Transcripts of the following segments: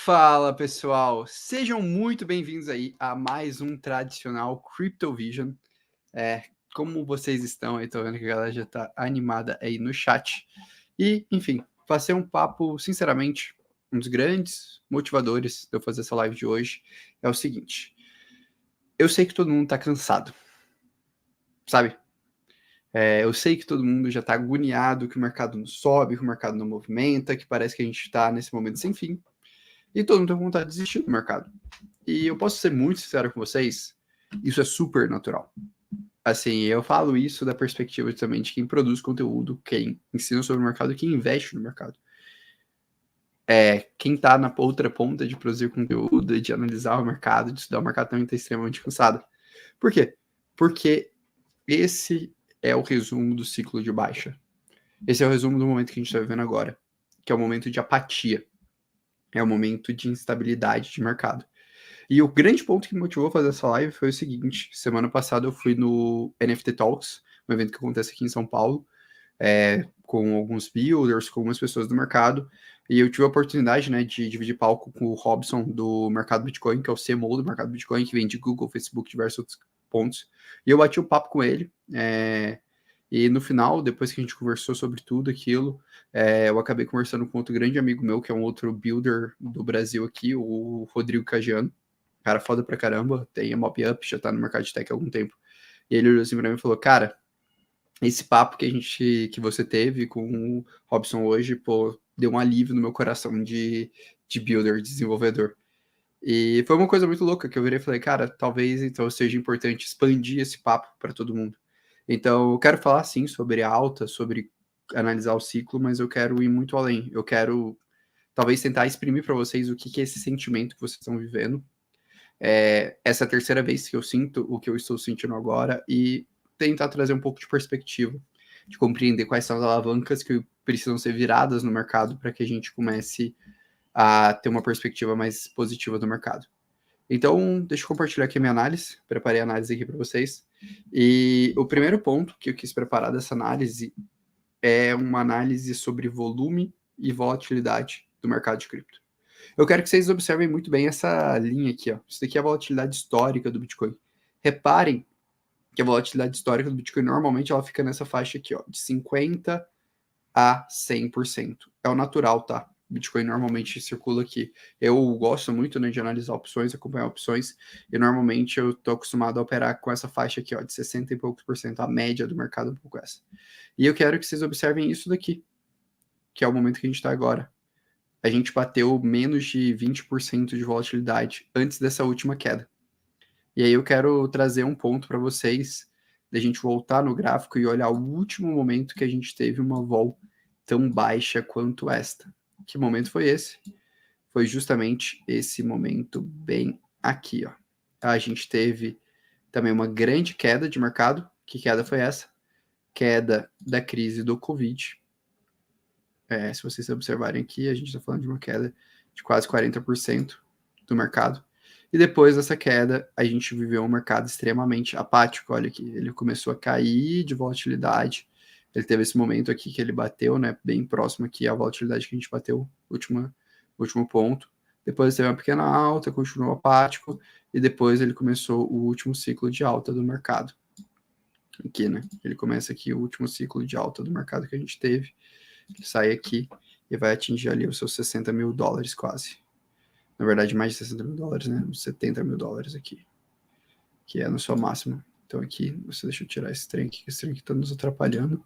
Fala pessoal, sejam muito bem-vindos aí a mais um tradicional CryptoVision. Como vocês estão aí? Tô vendo que a galera já tá animada aí no chat. E, enfim, passei um papo, sinceramente, um dos grandes motivadores de eu fazer essa live de hoje é o seguinte: eu sei que todo mundo tá cansado, sabe? Eu sei que todo mundo já tá agoniado, que o mercado não sobe, que o mercado não movimenta, que parece que a gente tá nesse momento sem fim. E todo mundo tem vontade de desistir do mercado. E eu posso ser muito sincero com vocês, isso é super natural. Assim, eu falo isso da perspectiva também de quem produz conteúdo, quem ensina sobre o mercado, quem investe no mercado. Quem tá na outra ponta de produzir conteúdo, de analisar o mercado, de estudar o mercado também tá extremamente cansado. Por quê? Porque esse é o resumo do ciclo de baixa. Esse é o resumo do momento que a gente tá vivendo agora, que é o momento de apatia. É o momento de instabilidade de mercado. E o grande ponto que me motivou a fazer essa live foi o seguinte: semana passada eu fui no NFT Talks, um evento que acontece aqui em São Paulo, com alguns builders, com algumas pessoas do mercado, e eu tive a oportunidade, né, de dividir palco com o Robson do Mercado Bitcoin, que é o CMO do Mercado Bitcoin, que vem de Google, Facebook, diversos outros pontos, e eu bati o papo com ele, e no final, depois que a gente conversou sobre tudo aquilo, eu acabei conversando com outro grande amigo meu, que é um outro builder do Brasil aqui, o Rodrigo Cagiano, cara foda pra caramba, tem a MobUp, já tá no mercado de tech há algum tempo. E ele olhou assim pra mim e falou: cara, esse papo que você teve com o Robson hoje, pô, deu um alívio no meu coração de builder, de desenvolvedor. E foi uma coisa muito louca que eu virei e falei: cara, talvez então seja importante expandir esse papo para todo mundo. Então, eu quero falar sim sobre a alta, sobre analisar o ciclo, mas eu quero ir muito além. Eu quero talvez tentar exprimir para vocês o que é esse sentimento que vocês estão vivendo. Essa é a terceira vez que eu sinto o que eu estou sentindo agora e tentar trazer um pouco de perspectiva, de compreender quais são as alavancas que precisam ser viradas no mercado para que a gente comece a ter uma perspectiva mais positiva do mercado. Então, deixa eu compartilhar aqui a minha análise, preparei a análise aqui para vocês. E o primeiro ponto que eu quis preparar dessa análise é uma análise sobre volume e volatilidade do mercado de cripto. Eu quero que vocês observem muito bem essa linha aqui, ó. Isso daqui é a volatilidade histórica do Bitcoin. Reparem que a volatilidade histórica do Bitcoin normalmente ela fica nessa faixa aqui, ó, de 50 a 100%. É o natural, tá? O Bitcoin normalmente circula aqui. Eu gosto muito, né, de analisar opções, acompanhar opções, e normalmente eu tô acostumado a operar com essa faixa aqui, ó, de 60 e poucos por cento, a média do mercado é um pouco essa. E eu quero que vocês observem isso daqui, que é o momento que a gente tá agora. A gente bateu menos de 20% de volatilidade antes dessa última queda. E aí eu quero trazer um ponto para vocês, da gente voltar no gráfico e olhar o último momento que a gente teve uma vol tão baixa quanto esta. Que momento foi esse? Foi justamente esse momento bem aqui, ó. A gente teve também uma grande queda de mercado. Que queda foi essa? Queda da crise do Covid. Se vocês observarem aqui, a gente está falando de uma queda de quase 40% do mercado. E depois dessa queda, a gente viveu um mercado extremamente apático. Olha aqui, ele começou a cair de volatilidade. Ele teve esse momento aqui que ele bateu, né, bem próximo aqui à volatilidade que a gente bateu, último ponto. Depois teve uma pequena alta, continuou apático, e depois ele começou o último ciclo de alta do mercado. Aqui, né? Ele começa aqui o último ciclo de alta do mercado que a gente teve. Ele sai aqui e vai atingir ali os seus 60 mil dólares quase. Na verdade, mais de 60 mil dólares, né? Uns 70 mil dólares aqui, que é no seu máximo. Então aqui, deixa eu tirar esse trem aqui, que esse trem aqui tá nos atrapalhando.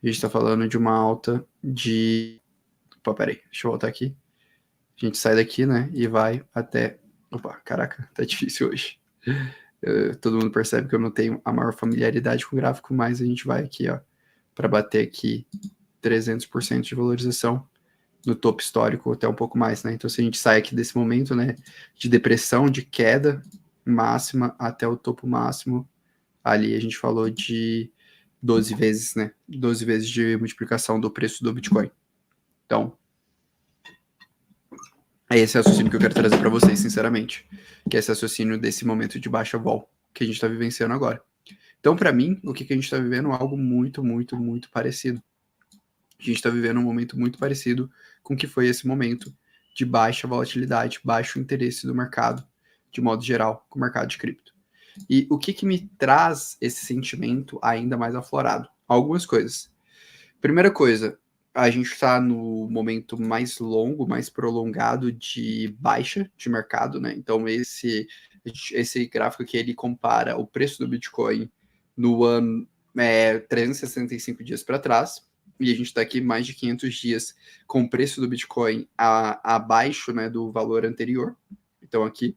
A gente tá falando de uma alta de... Opa, peraí, deixa eu voltar aqui. A gente sai daqui, né, e vai até... Opa, caraca, tá difícil hoje. Todo mundo percebe que eu não tenho a maior familiaridade com o gráfico, mas a gente vai aqui, ó, para bater aqui 300% de valorização no topo histórico, até um pouco mais, né? Então, se a gente sai aqui desse momento, né, de depressão, de queda máxima até o topo máximo, ali a gente falou de 12 vezes, né? 12 vezes de multiplicação do preço do Bitcoin. Então, é esse raciocínio que eu quero trazer para vocês, sinceramente, que é esse raciocínio desse momento de baixa vol que a gente está vivenciando agora. Então, para mim, o que a gente está vivendo é algo muito, muito, muito parecido. A gente está vivendo um momento muito parecido com o que foi esse momento de baixa volatilidade, baixo interesse do mercado, de modo geral, com o mercado de cripto. E o que me traz esse sentimento ainda mais aflorado? Algumas coisas. Primeira coisa, a gente está no momento mais longo, mais prolongado de baixa de mercado, né? Então, esse gráfico aqui, ele compara o preço do Bitcoin no ano 365 dias para trás, e a gente está aqui mais de 500 dias com o preço do Bitcoin abaixo, né, do valor anterior. Então, aqui.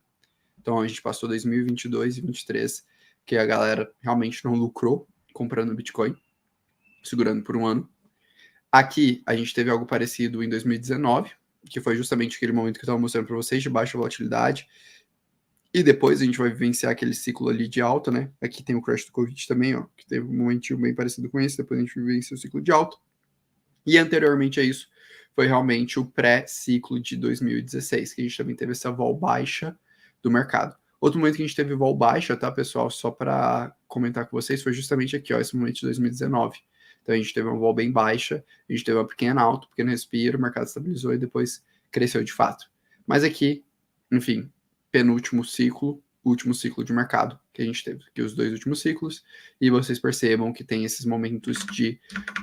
Então, a gente passou 2022 e 2023, que a galera realmente não lucrou comprando Bitcoin, segurando por um ano. Aqui, a gente teve algo parecido em 2019, que foi justamente aquele momento que eu estava mostrando para vocês, de baixa volatilidade. E depois a gente vai vivenciar aquele ciclo ali de alta, né? Aqui tem o crash do Covid também, ó, que teve um momentinho bem parecido com esse, depois a gente vivencia o ciclo de alta. E anteriormente a isso, foi realmente o pré-ciclo de 2016, que a gente também teve essa vol baixa do mercado. Outro momento que a gente teve vol baixa, tá, pessoal? Só para comentar com vocês, foi justamente aqui, ó, esse momento de 2019. Então a gente teve uma vol bem baixa, a gente teve uma pequena alta, um pequeno respiro, o mercado estabilizou e depois cresceu de fato. Mas aqui, enfim, penúltimo ciclo, último ciclo de mercado que a gente teve, aqui os dois últimos ciclos, e vocês percebam que tem esses momentos de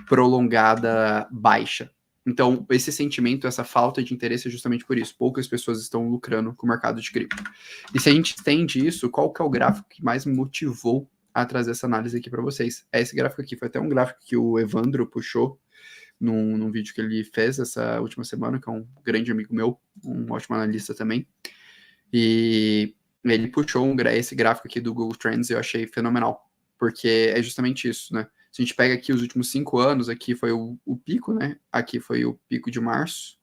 prolongada baixa. Então, esse sentimento, essa falta de interesse é justamente por isso. Poucas pessoas estão lucrando com o mercado de cripto. E se a gente estende isso, qual que é o gráfico que mais me motivou a trazer essa análise aqui para vocês? É esse gráfico aqui. Foi até um gráfico que o Evandro puxou num vídeo que ele fez essa última semana, que é um grande amigo meu, um ótimo analista também. E ele puxou esse gráfico aqui do Google Trends e eu achei fenomenal, porque é justamente isso, né? Se a gente pega aqui os últimos 5 anos, aqui foi o pico, né? Aqui foi o pico de março.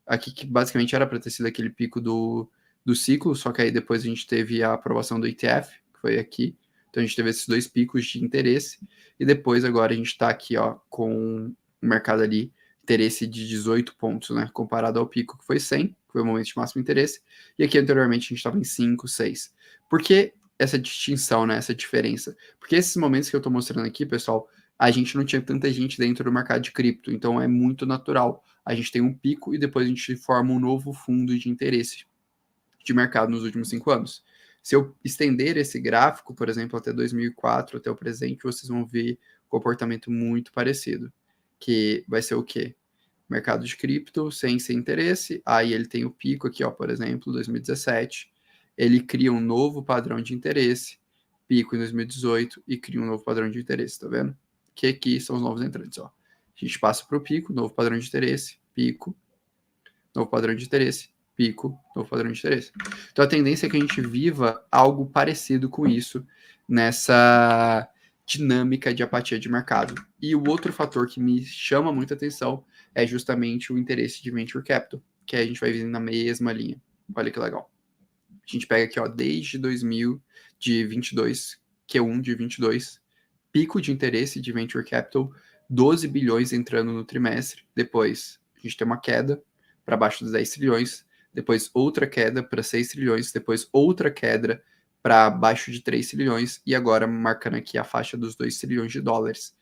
Aqui que basicamente era para ter sido aquele pico do ciclo, só que aí depois a gente teve a aprovação do ETF, que foi aqui. Então a gente teve esses dois picos de interesse. E depois agora a gente está aqui, ó, com o mercado ali, interesse de 18 pontos, né? Comparado ao pico que foi 100, que foi o momento de máximo interesse. E aqui anteriormente a gente estava em 5, 6. Por que essa distinção, né? Essa diferença? Porque esses momentos que eu estou mostrando aqui, pessoal, a gente não tinha tanta gente dentro do mercado de cripto, então é muito natural. A gente tem um pico e depois a gente forma um novo fundo de interesse de mercado nos últimos 5 anos. Se eu estender esse gráfico, por exemplo, até 2004, até o presente, vocês vão ver um comportamento muito parecido, que vai ser o quê? Mercado de cripto sem interesse, aí ele tem o pico aqui, ó, por exemplo, 2017, ele cria um novo padrão de interesse, pico em 2018 e cria um novo padrão de interesse, tá vendo? Que aqui são os novos entrantes, ó. A gente passa para o pico, novo padrão de interesse, pico, novo padrão de interesse, pico, novo padrão de interesse. Então a tendência é que a gente viva algo parecido com isso nessa dinâmica de apatia de mercado. E o outro fator que me chama muita atenção é justamente o interesse de venture capital, que a gente vai vindo na mesma linha. Olha que legal. A gente pega aqui, ó, desde 2022, Q1 de 22, pico de interesse de venture capital, 12 bilhões entrando no trimestre. Depois, a gente tem uma queda para baixo dos 10 trilhões, depois outra queda para 6 trilhões, depois outra queda para abaixo de 3 trilhões e agora marcando aqui a faixa dos 2 trilhões de dólares.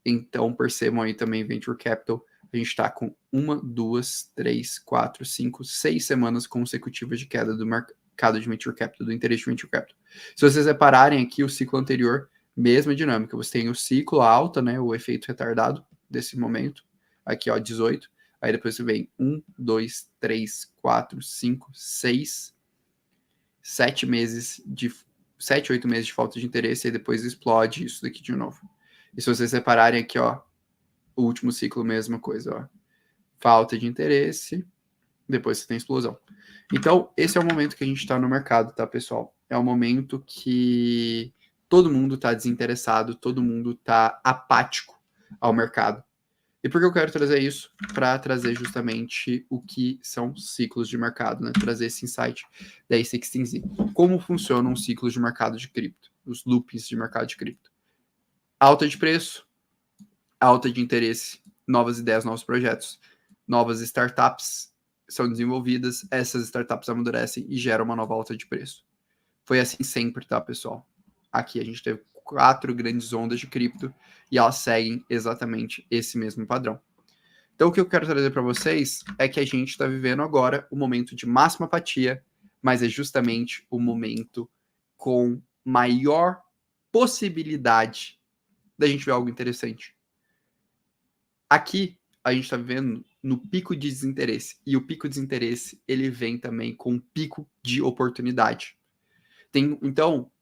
Então, percebam aí também Venture Capital, a gente está com 1, 2, 3, 4, 5, 6 semanas consecutivas de queda do mercado de Venture Capital, do interesse de Venture Capital. Se vocês repararem aqui, o ciclo anterior, mesma dinâmica, você tem o ciclo alta, né, o efeito retardado desse momento, aqui ó, 18, aí depois você vem 1, 2, 3, 4, 5, 6, 7 meses de 7, 8 meses de falta de interesse e depois explode isso daqui de novo. E se vocês separarem aqui, ó, o último ciclo, mesma coisa, ó. Falta de interesse, depois você tem explosão. Então, esse é o momento que a gente está no mercado, tá, pessoal? É o momento que todo mundo está desinteressado, todo mundo está apático ao mercado. E por que eu quero trazer isso? Para trazer justamente o que são ciclos de mercado, né? Trazer esse insight da A16Z. Como funcionam os ciclos de mercado de cripto, os loopings de mercado de cripto. Alta de preço, alta de interesse, novas ideias, novos projetos, novas startups são desenvolvidas, essas startups amadurecem e geram uma nova alta de preço. Foi assim sempre, tá, pessoal? Aqui a gente teve 4 grandes ondas de cripto e elas seguem exatamente esse mesmo padrão. Então, o que eu quero trazer para vocês é que a gente está vivendo agora o momento de máxima apatia, mas é justamente o momento com maior possibilidade da gente ver algo interessante. Aqui, a gente está vivendo no pico de desinteresse. E o pico de desinteresse, ele vem também com um pico de oportunidade. Então,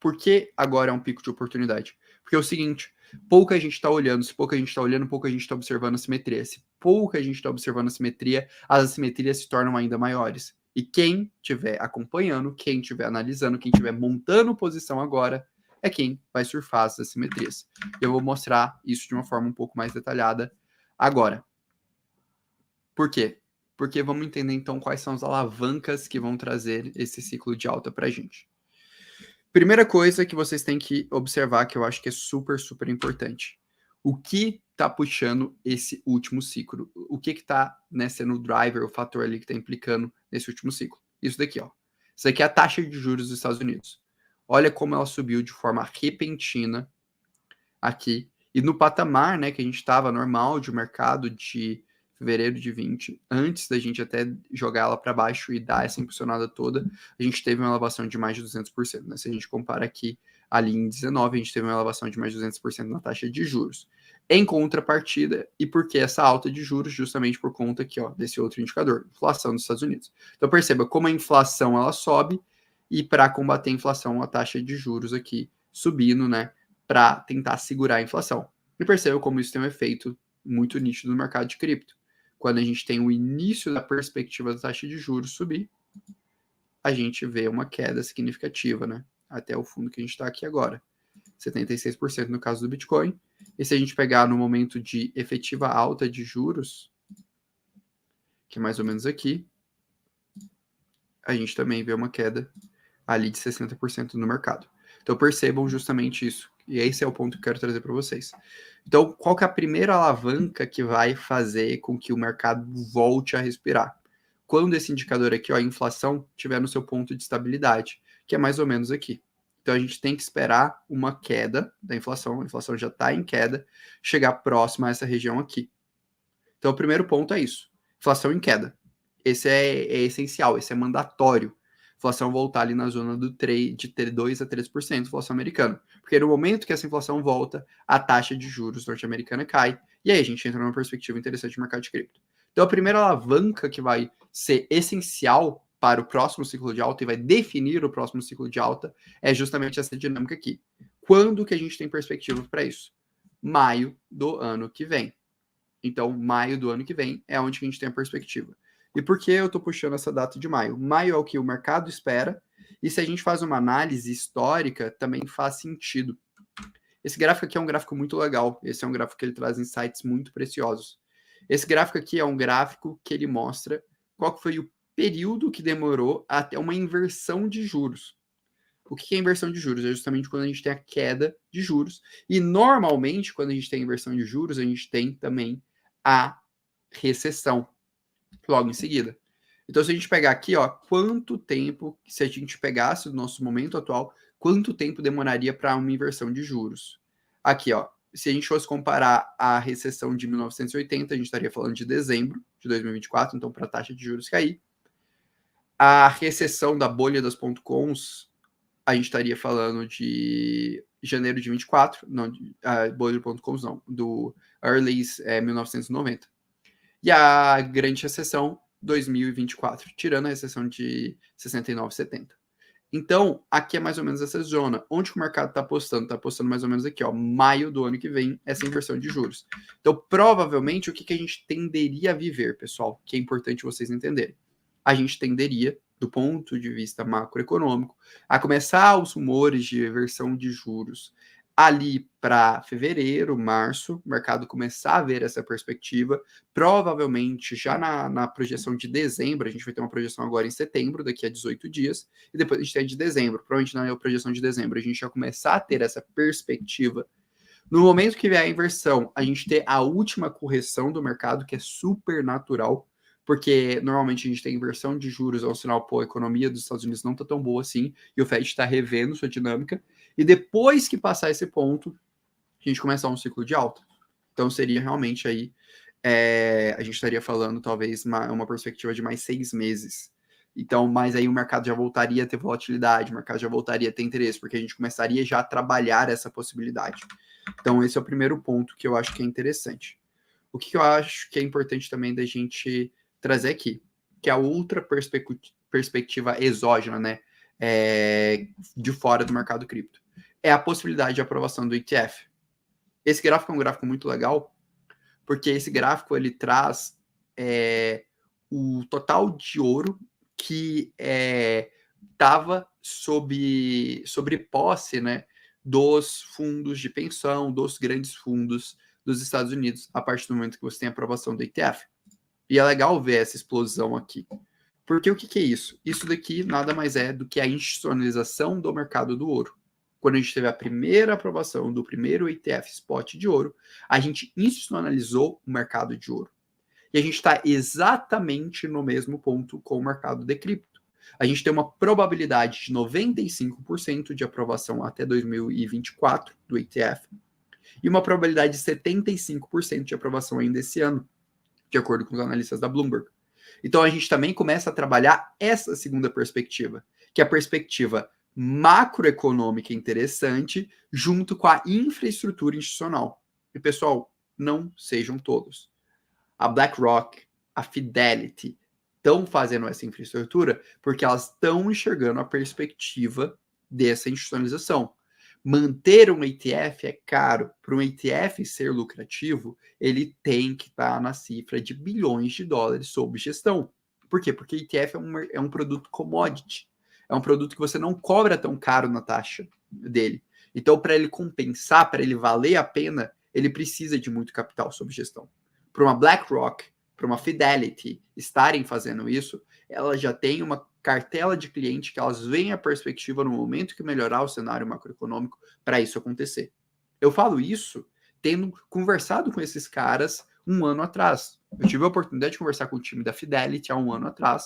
por que agora é um pico de oportunidade? Porque é o seguinte, pouca gente está olhando, se pouca gente está olhando, pouca gente está observando a simetria. Se pouca gente está observando a simetria, as assimetrias se tornam ainda maiores. E quem estiver acompanhando, quem estiver analisando, quem estiver montando posição agora, é quem vai surfar essas assimetrias. Eu vou mostrar isso de uma forma um pouco mais detalhada agora. Por quê? Porque vamos entender então quais são as alavancas que vão trazer esse ciclo de alta para a gente. Primeira coisa que vocês têm que observar, que eu acho que é super, super importante. O que está puxando esse último ciclo? O que está, né, sendo o driver, o fator ali que está implicando nesse último ciclo? Isso daqui, ó. Isso aqui é a taxa de juros dos Estados Unidos. Olha como ela subiu de forma repentina aqui. E no patamar, né, que a gente estava normal de mercado de fevereiro de 20, antes da gente até jogar ela para baixo e dar essa impulsionada toda, a gente teve uma elevação de mais de 200%. Né? Se a gente compara aqui, ali em 19, a gente teve uma elevação de mais de 200% na taxa de juros. Em contrapartida, e por que essa alta de juros? Justamente por conta aqui, ó, desse outro indicador, inflação dos Estados Unidos. Então perceba como a inflação ela sobe, e para combater a inflação, a taxa de juros aqui subindo, né, para tentar segurar a inflação. E perceba como isso tem um efeito muito nítido no mercado de cripto. Quando a gente tem o início da perspectiva da taxa de juros subir, a gente vê uma queda significativa, né? Até o fundo que a gente está aqui agora. 76% no caso do Bitcoin. E se a gente pegar no momento de efetiva alta de juros, que é mais ou menos aqui, a gente também vê uma queda ali de 60% no mercado. Então percebam justamente isso. E esse é o ponto que eu quero trazer para vocês. Então, qual que é a primeira alavanca que vai fazer com que o mercado volte a respirar? Quando esse indicador aqui, ó, a inflação, estiver no seu ponto de estabilidade, que é mais ou menos aqui. Então a gente tem que esperar uma queda da inflação, a inflação já está em queda, chegar próxima a essa região aqui. Então o primeiro ponto é isso, inflação em queda. Esse é essencial, esse é mandatório. Inflação voltar ali na zona do 3, de ter 2 a 3%, inflação americana. Porque no momento que essa inflação volta, a taxa de juros norte-americana cai, e aí a gente entra numa perspectiva interessante de mercado de cripto. Então a primeira alavanca que vai ser essencial para o próximo ciclo de alta e vai definir o próximo ciclo de alta é justamente essa dinâmica aqui. Quando que a gente tem perspectiva para isso? Maio do ano que vem. Então, maio do ano que vem é onde a gente tem a perspectiva. E por que eu estou puxando essa data de maio? Maio é o que o mercado espera, e se a gente faz uma análise histórica, também faz sentido. Esse gráfico aqui é um gráfico muito legal, esse é um gráfico que ele traz insights muito preciosos. Esse gráfico aqui é um gráfico que ele mostra qual foi o período que demorou até uma inversão de juros. O que é inversão de juros? É justamente quando a gente tem a queda de juros. E normalmente, quando a gente tem inversão de juros, a gente tem também a recessão logo em seguida. Então, se a gente pegar aqui, ó, quanto tempo, se a gente pegasse o nosso momento atual, quanto tempo demoraria para uma inversão de juros? Aqui, ó, se a gente fosse comparar a recessão de 1980, a gente estaria falando de dezembro de 2024, então para a taxa de juros cair. A recessão da bolha das .coms, a gente estaria falando de janeiro de 24, não, a bolha do .coms não, do early 1990. E a grande recessão, 2024, tirando a recessão de 69, 70. Então, aqui é mais ou menos essa zona. Onde que o mercado está apostando? Está apostando mais ou menos aqui, ó, maio do ano que vem, essa inversão de juros. Então, provavelmente, o que a gente tenderia a viver, pessoal, que é importante vocês entenderem. A gente tenderia, do ponto de vista macroeconômico, a começar os rumores de reversão de juros ali para fevereiro, março, o mercado começar a ver essa perspectiva, provavelmente já na projeção de dezembro, a gente vai ter uma projeção agora em setembro, daqui a 18 dias, e depois a gente tem de dezembro, provavelmente na projeção de dezembro, a gente já começar a ter essa perspectiva. No momento que vier a inversão, a gente ter a última correção do mercado, que é super natural, porque normalmente a gente tem inversão de juros, é um sinal, pô, a economia dos Estados Unidos não está tão boa assim, e o Fed está revendo sua dinâmica, e depois que passar esse ponto, a gente começar um ciclo de alta. Então seria realmente aí a gente estaria falando talvez uma perspectiva de mais 6 meses. Então, mas aí o mercado já voltaria a ter volatilidade, o mercado já voltaria a ter interesse, porque a gente começaria já a trabalhar essa possibilidade. Então, esse é o primeiro ponto que eu acho que é interessante. O que eu acho que é importante também da gente trazer aqui, que é a outra perspectiva exógena, né, de fora do mercado cripto, é a possibilidade de aprovação do ETF. Esse gráfico é um gráfico muito legal, porque esse gráfico ele traz o total de ouro que estava sob posse, né, dos fundos de pensão, dos grandes fundos dos Estados Unidos, a partir do momento que você tem a aprovação do ETF. E é legal ver essa explosão aqui. Porque o que é isso? Isso daqui nada mais é do que a institucionalização do mercado do ouro. Quando a gente teve a primeira aprovação do primeiro ETF spot de ouro, a gente institucionalizou o mercado de ouro. E a gente está exatamente no mesmo ponto com o mercado de cripto. A gente tem uma probabilidade de 95% de aprovação até 2024 do ETF e uma probabilidade de 75% de aprovação ainda esse ano, de acordo com os analistas da Bloomberg. Então a gente também começa a trabalhar essa segunda perspectiva, que é a perspectiva macroeconômica interessante junto com a infraestrutura institucional. E pessoal, não sejam tolos. A BlackRock, a Fidelity estão fazendo essa infraestrutura porque elas estão enxergando a perspectiva dessa institucionalização. Manter um ETF é caro. Para um ETF ser lucrativo, ele tem que estar na cifra de bilhões de dólares sob gestão. Por quê? Porque ETF é um produto commodity. É um produto que você não cobra tão caro na taxa dele. Então, para ele compensar, para ele valer a pena, ele precisa de muito capital sob gestão. Para uma BlackRock, para uma Fidelity estarem fazendo isso, ela já tem uma cartela de cliente que elas veem a perspectiva no momento que melhorar o cenário macroeconômico para isso acontecer. Eu falo isso tendo conversado com esses caras um ano atrás. Eu tive a oportunidade de conversar com o time da Fidelity há um ano atrás,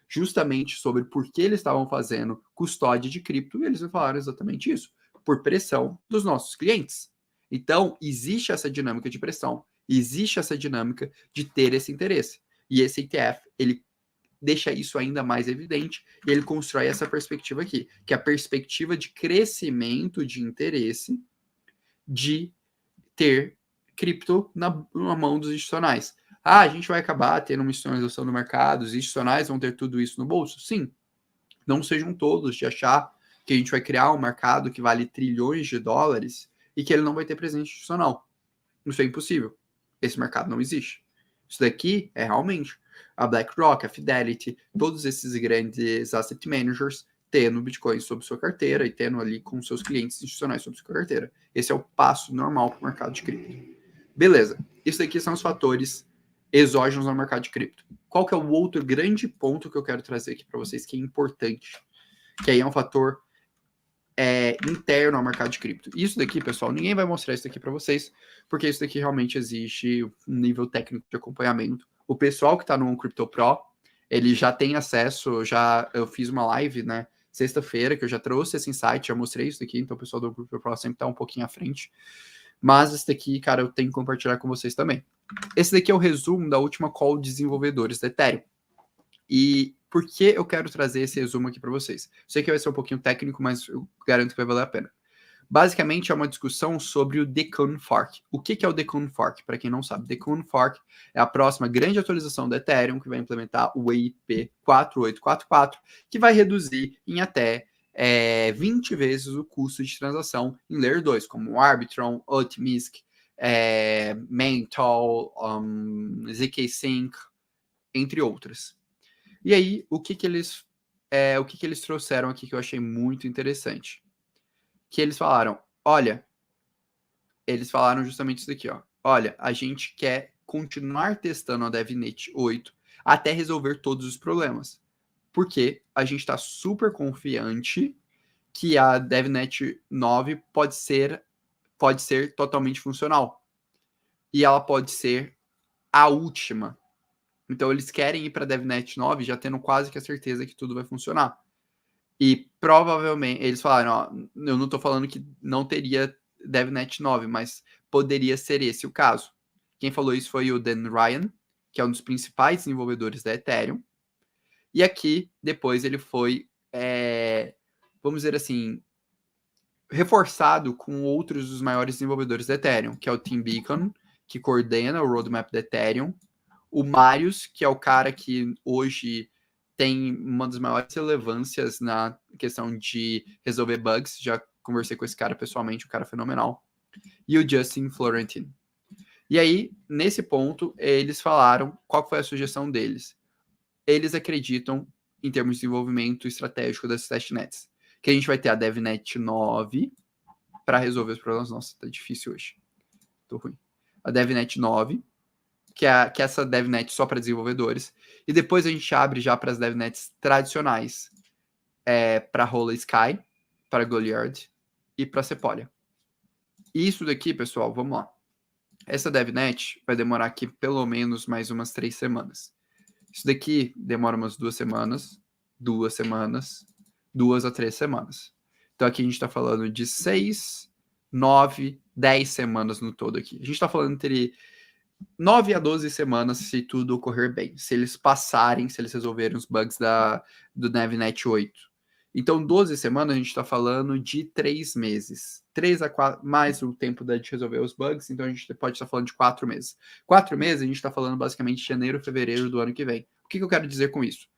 justamente sobre por que eles estavam fazendo custódia de cripto, e eles me falaram exatamente isso, por pressão dos nossos clientes. Então, existe essa dinâmica de pressão, existe essa dinâmica de ter esse interesse. E esse ETF, ele deixa isso ainda mais evidente e ele constrói essa perspectiva aqui, que é a perspectiva de crescimento de interesse de ter cripto na mão dos institucionais. Ah, a gente vai acabar tendo uma institucionalização do mercado, os institucionais vão ter tudo isso no bolso? Sim. Não sejam tolos de achar que a gente vai criar um mercado que vale trilhões de dólares e que ele não vai ter presença institucional. Isso é impossível. Esse mercado não existe. Isso daqui é realmente a BlackRock, a Fidelity, todos esses grandes asset managers tendo Bitcoin sob sua carteira e tendo ali com seus clientes institucionais sob sua carteira. Esse é o passo normal para o mercado de cripto. Beleza. Isso daqui são os fatores exógenos no mercado de cripto. Qual que é o outro grande ponto que eu quero trazer aqui para vocês que é importante? Que aí é um fator interno ao mercado de cripto. Isso daqui, pessoal, ninguém vai mostrar isso daqui para vocês, porque isso daqui realmente exige um nível técnico de acompanhamento. O pessoal que está no Crypto Pro, ele já tem acesso, eu fiz uma live, né, sexta-feira, que eu já trouxe esse insight, já mostrei isso daqui, então o pessoal do Crypto Pro sempre está um pouquinho à frente. Mas esse daqui, cara, eu tenho que compartilhar com vocês também. Esse daqui é o resumo da última call de desenvolvedores da Ethereum. E por que eu quero trazer esse resumo aqui para vocês? Sei que vai ser um pouquinho técnico, mas eu garanto que vai valer a pena. Basicamente, é uma discussão sobre o Decon Fork. O que é o Decon Fork? Para quem não sabe, Decon Fork é a próxima grande atualização da Ethereum, que vai implementar o EIP 4844, que vai reduzir em até 20 vezes o custo de transação em Layer 2, como o Arbitrum, Optimistic, Mantle, ZK Sync, entre outras. E aí, o que eles trouxeram aqui que eu achei muito interessante? Que eles falaram, eles falaram justamente isso daqui, ó. Olha, a gente quer continuar testando a DevNet 8 até resolver todos os problemas. Porque a gente está super confiante que a DevNet 9 pode ser totalmente funcional. E ela pode ser a última. Então, eles querem ir para a DevNet 9 já tendo quase que a certeza que tudo vai funcionar. E provavelmente, eles falaram, ó, eu não estou falando que não teria DevNet 9, mas poderia ser esse o caso. Quem falou isso foi o Dan Ryan, que é um dos principais desenvolvedores da Ethereum. E aqui, depois, ele foi, vamos dizer assim, reforçado com outros dos maiores desenvolvedores da Ethereum, que é o Tim Beacon, que coordena o roadmap da Ethereum, o Marius, que é o cara que hoje tem uma das maiores relevâncias na questão de resolver bugs, já conversei com esse cara pessoalmente, um cara fenomenal, e o Justin Florentin. E aí, nesse ponto, eles falaram qual foi a sugestão deles. Eles acreditam, em termos de desenvolvimento estratégico das testnets, que a gente vai ter a DevNet 9 para resolver os problemas. Nossa, tá difícil hoje. Tô ruim. A DevNet 9, que é essa DevNet só para desenvolvedores. E depois a gente abre já para as DevNets tradicionais, para Rolla Sky, para Goliard e para Sepolia. E isso daqui, pessoal, vamos lá. Essa DevNet vai demorar aqui pelo menos mais umas 3 semanas. Isso daqui demora umas 2 semanas, 2 a 3 semanas. Então aqui a gente está falando de 6, 9, 10 semanas no todo aqui. A gente está falando entre 9 a 12 semanas se tudo ocorrer bem. Se eles passarem, se eles resolverem os bugs do DevNet 8. Então, 12 semanas a gente está falando de 3 meses. 3 a 4, mais o tempo de resolver os bugs, então a gente pode estar falando de 4 meses. 4 meses a gente está falando basicamente de janeiro, fevereiro do ano que vem. O que eu quero dizer com isso?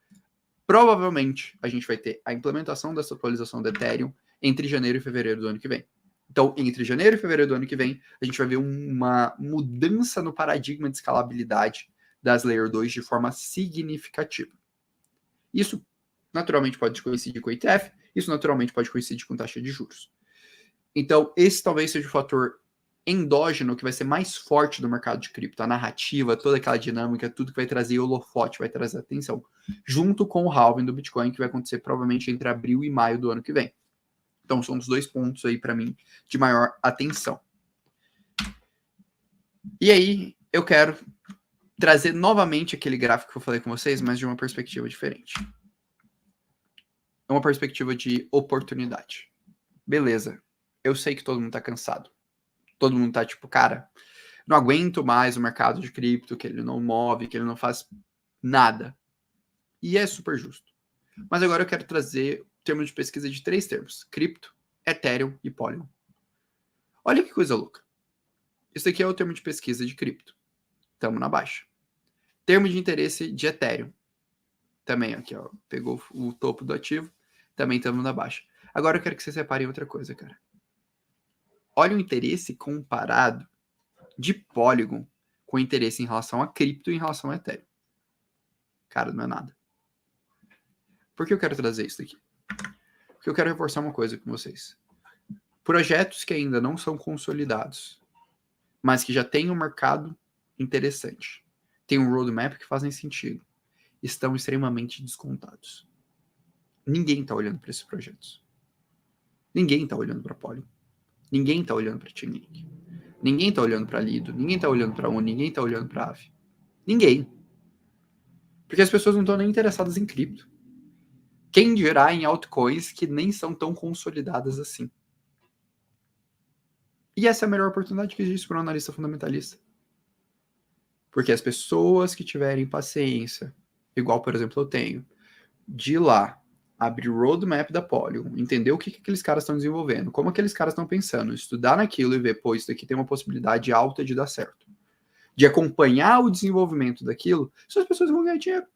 Provavelmente a gente vai ter a implementação dessa atualização do Ethereum entre janeiro e fevereiro do ano que vem. Então, entre janeiro e fevereiro do ano que vem, a gente vai ver uma mudança no paradigma de escalabilidade das Layer 2 de forma significativa. Isso naturalmente pode coincidir com o ETF, isso naturalmente pode coincidir com taxa de juros. Então, esse talvez seja o fator endógeno que vai ser mais forte do mercado de cripto, a narrativa, toda aquela dinâmica, tudo que vai trazer holofote, vai trazer atenção, junto com o halving do Bitcoin, que vai acontecer provavelmente entre abril e maio do ano que vem. Então, são os 2 pontos aí para mim de maior atenção. E aí, eu quero trazer novamente aquele gráfico que eu falei com vocês, mas de uma perspectiva diferente. É uma perspectiva de oportunidade. Beleza, eu sei que todo mundo tá cansado. Todo mundo tá tipo, cara, não aguento mais o mercado de cripto, que ele não move, que ele não faz nada. E é super justo. Mas agora eu quero trazer termos de pesquisa de 3 termos: cripto, Ethereum e Polygon. Olha que coisa louca. Isso aqui é o termo de pesquisa de cripto. Estamos na baixa. Termo de interesse de Ethereum. Também aqui, ó, pegou o topo do ativo. Também estamos na baixa. Agora eu quero que vocês reparem outra coisa, cara. Olha o interesse comparado de Polygon com o interesse em relação a cripto e em relação a Ethereum. Cara, não é nada. Por que eu quero trazer isso daqui? Porque eu quero reforçar uma coisa com vocês. Projetos que ainda não são consolidados, mas que já têm um mercado interessante, tem um roadmap que fazem sentido, estão extremamente descontados. Ninguém está olhando para esses projetos. Ninguém está olhando para Polygon. Ninguém está olhando para Chainlink. Ninguém está olhando para Lido. Ninguém está olhando para Uni. Ninguém está olhando para Aave. Ninguém. Porque as pessoas não estão nem interessadas em cripto. Quem dirá em altcoins que nem são tão consolidadas assim? E essa é a melhor oportunidade que existe para um analista fundamentalista. Porque as pessoas que tiverem paciência, igual, por exemplo, eu tenho, de ir lá, abrir o roadmap da Polygon, entender o que aqueles caras estão desenvolvendo, como aqueles caras estão pensando, estudar naquilo e ver, pô, isso daqui tem uma possibilidade alta de dar certo. De acompanhar o desenvolvimento daquilo, essas pessoas vão ganhar dinheiro.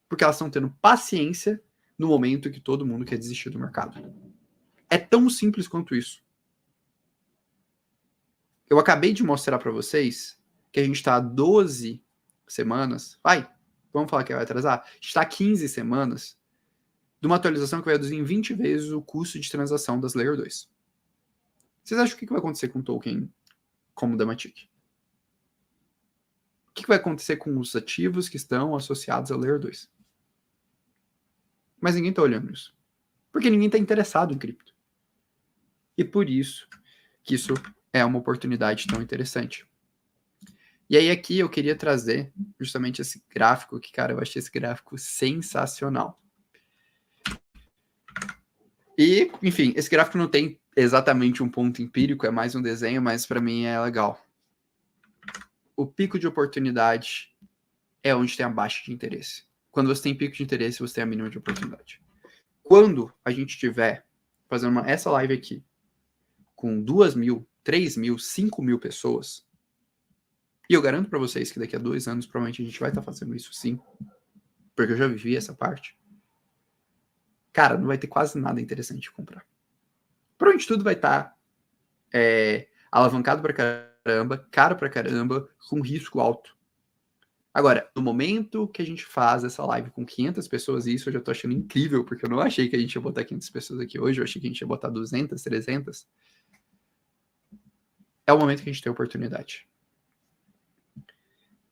Porque elas estão tendo paciência no momento que todo mundo quer desistir do mercado. É tão simples quanto isso. Eu acabei de mostrar para vocês que a gente está há 12 semanas, vamos falar que vai atrasar? A gente está há 15 semanas de uma atualização que vai reduzir em 20 vezes o custo de transação das Layer 2. Vocês acham que vai acontecer com um token como o Dematic? O que vai acontecer com os ativos que estão associados a Layer 2? Mas ninguém está olhando isso. Porque ninguém está interessado em cripto. E por isso que isso é uma oportunidade tão interessante. E aí aqui eu queria trazer justamente esse gráfico, que, cara, eu achei esse gráfico sensacional. E, enfim, esse gráfico não tem exatamente um ponto empírico, é mais um desenho, mas para mim é legal. o pico de oportunidade é onde tem a baixa de interesse. Quando você tem pico de interesse, você tem a mínima de oportunidade. Quando a gente estiver fazendo essa live aqui com 2.000, 3.000, 5.000 pessoas, e eu garanto para vocês que daqui a 2 anos provavelmente a gente vai estar fazendo isso sim, porque eu já vivi essa parte. Cara, não vai ter quase nada interessante de comprar. Provavelmente tudo vai estar alavancado pra caramba, caro pra caramba, com risco alto. Agora, no momento que a gente faz essa live com 500 pessoas, e isso eu já tô achando incrível, porque eu não achei que a gente ia botar 500 pessoas aqui hoje, eu achei que a gente ia botar 200, 300. É o momento que a gente tem oportunidade.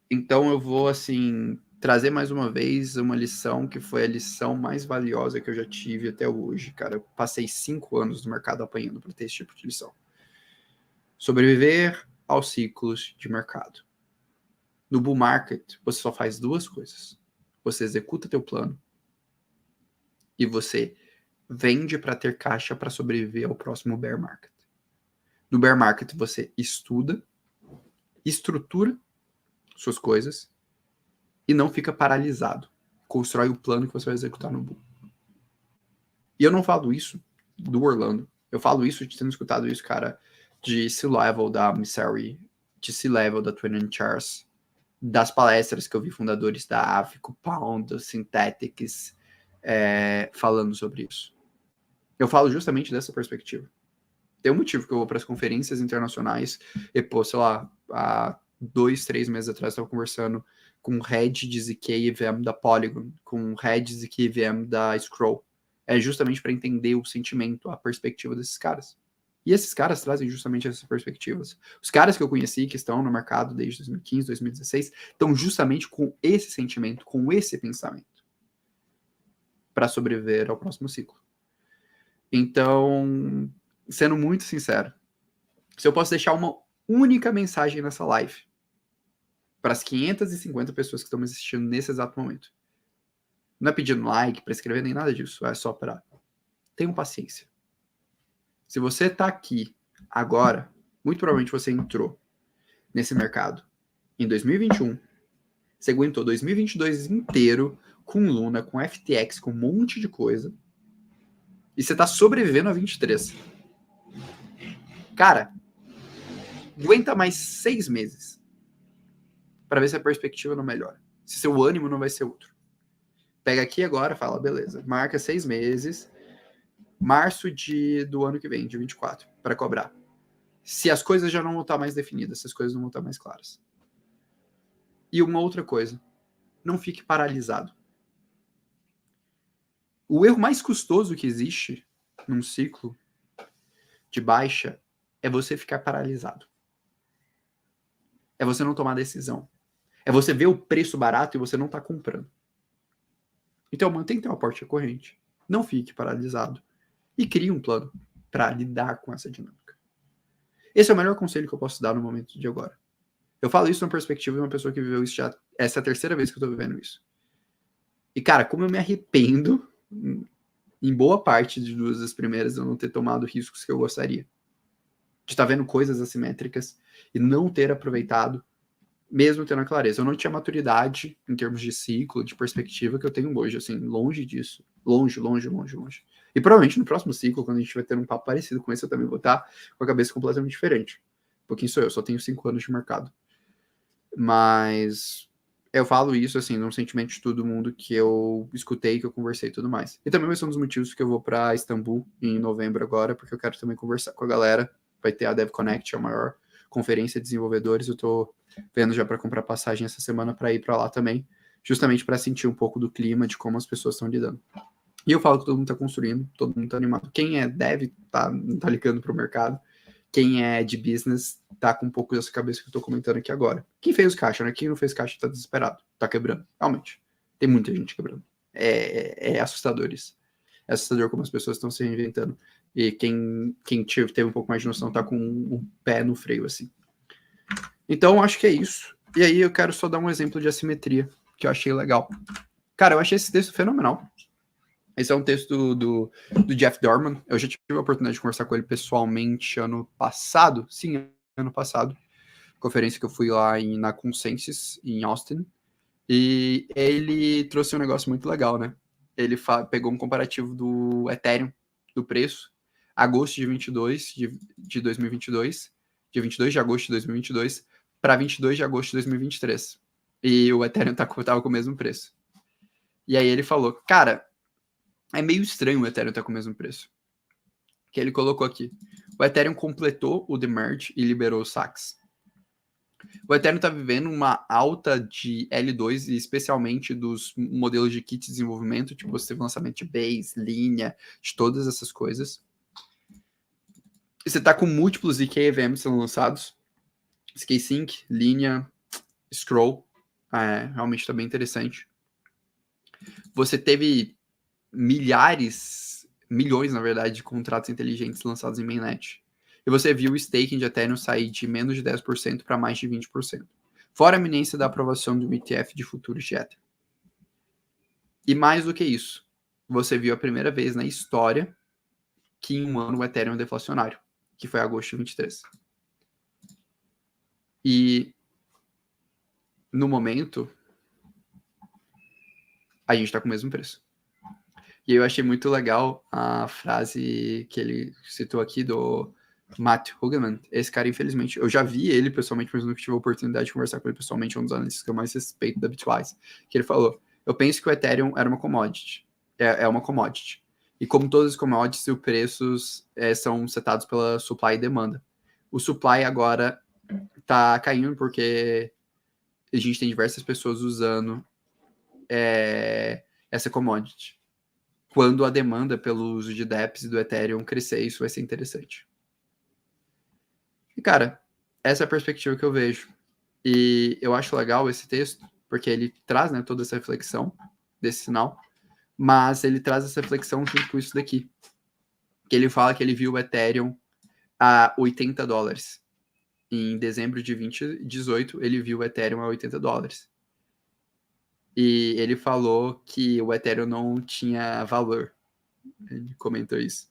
Então eu vou, assim, trazer mais uma vez uma lição que foi a lição mais valiosa que eu já tive até hoje, cara. Eu passei 5 anos no mercado apanhando para ter esse tipo de lição. Sobreviver aos ciclos de mercado. No bull market, você só faz 2 coisas. Você executa teu plano e você vende para ter caixa para sobreviver ao próximo bear market. No bear market, você estuda, estrutura suas coisas e não fica paralisado. Constrói o plano que você vai executar no bull. E eu não falo isso do Orlando. Eu falo isso de tendo escutado isso, cara, de C-Level da Missary, de C-Level da Twin Chars, das palestras que eu vi fundadores da Avico, Pound, Synthetics, falando sobre isso. Eu falo justamente dessa perspectiva. Tem um motivo que eu vou para as conferências internacionais e, pô, sei lá, há 2, 3 meses atrás eu estava conversando com o Head de ZK EVM da Polygon, com o Head de ZK EVM da Scroll. É justamente para entender o sentimento, a perspectiva desses caras. E esses caras trazem justamente essas perspectivas. Os caras que eu conheci, que estão no mercado desde 2015, 2016, estão justamente com esse sentimento, com esse pensamento, para sobreviver ao próximo ciclo. Então, sendo muito sincero, se eu posso deixar uma única mensagem nessa live para as 550 pessoas que estão me assistindo nesse exato momento, não é pedindo like, para escrever, nem nada disso, é só para... Tenham paciência. Se você está aqui agora, muito provavelmente você entrou nesse mercado em 2021, você aguentou 2022 inteiro com Luna, com FTX, com um monte de coisa, e você está sobrevivendo a 23. Cara, aguenta mais 6 meses para ver se a perspectiva não melhora. Se seu ânimo não vai ser outro. Pega aqui agora, fala, beleza, marca 6 meses, março do ano que vem, de 24, para cobrar. Se as coisas já não vão estar mais definidas, se as coisas não vão estar mais claras. E uma outra coisa, não fique paralisado. O erro mais custoso que existe num ciclo de baixa é você ficar paralisado. É você não tomar decisão. É você ver o preço barato e você não tá comprando. Então mantenha teu aporte recorrente. Não fique paralisado. E crie um plano para lidar com essa dinâmica. Esse é o melhor conselho que eu posso dar no momento de agora. Eu falo isso na perspectiva de uma pessoa que viveu isso já... Essa é a terceira vez que eu tô vivendo isso. E, cara, como eu me arrependo, em boa parte de 2 das primeiras, eu não ter tomado riscos que eu gostaria. De estar vendo coisas assimétricas e não ter aproveitado, mesmo tendo a clareza. Eu não tinha maturidade em termos de ciclo, de perspectiva que eu tenho hoje, assim, longe disso. Longe. E provavelmente no próximo ciclo, quando a gente vai ter um papo parecido com esse, eu também vou estar com a cabeça completamente diferente. Um pouquinho sou eu, só tenho 5 anos de mercado. Mas eu falo isso, assim, num sentimento de todo mundo que eu escutei, que eu conversei e tudo mais. E também vai ser um dos motivos que eu vou para Istambul em novembro agora, porque eu quero também conversar com a galera. Vai ter a Dev Connect, a maior conferência de desenvolvedores. Eu tô vendo já para comprar passagem essa semana para ir para lá também, justamente para sentir um pouco do clima, de como as pessoas estão lidando. E eu falo que todo mundo tá construindo, todo mundo tá animado. Quem é dev não tá ligando pro mercado. Quem é de business tá com um pouco dessa cabeça que eu tô comentando aqui agora. Quem fez caixa, né? Quem não fez caixa tá desesperado, tá quebrando, realmente. Tem muita gente quebrando. É assustador isso. É assustador como as pessoas estão se reinventando. E quem teve um pouco mais de noção tá com um pé no freio, assim. Então, acho que é isso. E aí eu quero só dar um exemplo de assimetria, que eu achei legal. Cara, eu achei esse texto fenomenal. Esse é um texto do Jeff Dorman. Eu já tive a oportunidade de conversar com ele pessoalmente ano passado. Sim, ano passado. conferência que eu fui lá na Consensus, em Austin, e ele trouxe um negócio muito legal, né? Ele pegou um comparativo do Ethereum, do preço, agosto de 22, de 2022, de 22 de agosto de 2022, para 22 de agosto de 2023. E o Ethereum tava com o mesmo preço. E aí ele falou, cara, é meio estranho o Ethereum estar com o mesmo preço. Que ele colocou aqui. O Ethereum completou o demerge e liberou os saques. O Ethereum está vivendo uma alta de L2, e especialmente dos modelos de kit de desenvolvimento, tipo, você teve o lançamento de Base, linha, de todas essas coisas. Você está com múltiplos EKVM sendo lançados. SKSync, linha, Scroll. Realmente está bem interessante. Você teve milhões, na verdade, de contratos inteligentes lançados em mainnet. E você viu o staking de Ethereum sair de menos de 10% para mais de 20%. Fora a iminência da aprovação do ETF de futuros de Ether. E mais do que isso, você viu a primeira vez na história que em um ano o Ethereum é deflacionário, que foi agosto de 23. E no momento, a gente está com o mesmo preço. E eu achei muito legal a frase que ele citou aqui do Matt Hugeman. Esse cara, infelizmente, eu já vi ele pessoalmente, mas nunca tive a oportunidade de conversar com ele pessoalmente, um dos analistas que eu mais respeito da Bitwise, que ele falou, eu penso que o Ethereum era uma commodity. É uma commodity. E como todas as commodities, os preços são setados pela supply e demanda. O supply agora está caindo porque a gente tem diversas pessoas usando essa commodity. Quando a demanda pelo uso de dApps e do Ethereum crescer, isso vai ser interessante. E, cara, essa é a perspectiva que eu vejo. E eu acho legal esse texto, porque ele traz, né, toda essa reflexão desse sinal, mas ele traz essa reflexão junto com isso daqui. Que ele fala que ele viu o Ethereum a $80. Em dezembro de 2018, ele viu o Ethereum a $80. E ele falou que o Ethereum não tinha valor. Ele comentou isso.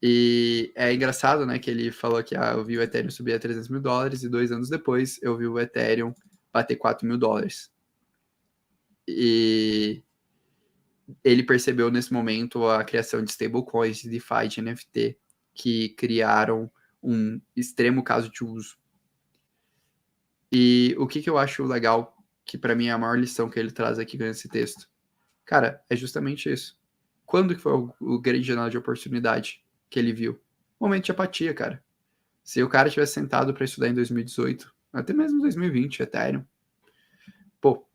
E é engraçado, né, que ele falou que eu vi o Ethereum subir a $300 mil e 2 anos depois eu vi o Ethereum bater $4 mil. E ele percebeu nesse momento a criação de stablecoins, de DeFi, de NFT, que criaram um extremo caso de uso. E o que eu acho legal, que para mim é a maior lição que ele traz aqui nesse texto, cara, é justamente isso. Quando que foi o grande janela de oportunidade que ele viu? Momento de apatia, cara. Se o cara tivesse sentado para estudar em 2018, até mesmo 2020, Ethereum, pô,